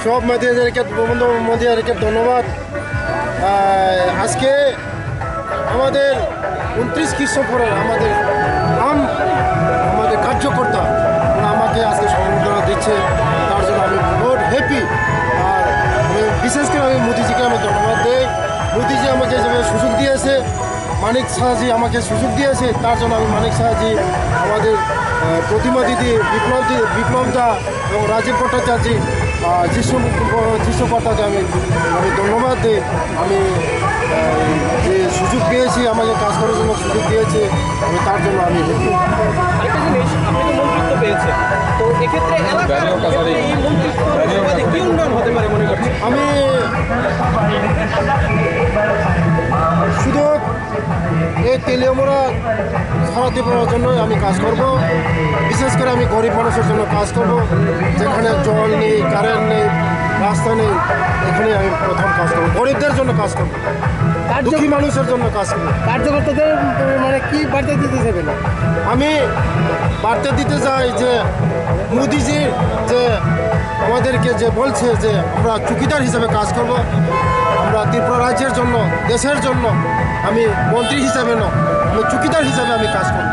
সব মেডিয়াদেরকে বন্ধু মেডিয়াদেরকে ধন্যবাদ। আজকে আমাদের 29 খ্রিস্টপূর্বের আমাদের কার্যকর্তা আমাকে আজকে সম্বর্ধনা দিচ্ছে, তার জন্য আমি বহুত হ্যাপি। আর বিশেষ করে আমি মোদিজিকে আমি ধন্যবাদ দিই। মোদিজি আমাকে যেভাবে সুযোগ দিয়েছে, মানিক সাহাজি আমাকে সুযোগ দিয়েছে, তার জন্য আমি মানিক সাহাজি, আমাদের প্রতিমা দিদি, বিপ্লবদা এবং রাজীব ভট্টাচার্য, যিশু কর্তাকে আমি ধন্যবাদ দিই। আমি যে সুযোগ পেয়েছি, আমাকে কাজ করার জন্য সুযোগ দিয়েছে, আমি তার জন্য আমি আরেকটা জিনিস, আপনি তো মন্ত্রিত্ব পেয়েছেন, তো এক্ষেত্রে এই মন্ত্রিত্ব কি উন্নয়ন হতে পারে মনে করছেন? আমি শুধু এই তেলিয়ামোড়া সারাতে পাওয়ার জন্য আমি কাজ করব। বিশেষ করে আমি গরিব মানুষের জন্য কাজ করব, যেখানে জল নেই, কারেন্ট নেই, রাস্তা নেই, এখানে আমি প্রথম কাজ করব, গরিবদের জন্য কাজ করব। দুঃখী মানুষের জন্য কাজ করব। কার্যকর্তাদের মানে কি বার্তা দিতে চাইবেন? আমি বার্তা দিতে চাই যে মোদিজির যে আমাদেরকে যে বলছে যে আমরা চুকিদার হিসাবে কাজ করব, আমরা ত্রিপুরা রাজ্যের জন্য, দেশের জন্য, আমি মন্ত্রী হিসাবে না, আমি চুকিদার হিসাবে আমি কাজ করব।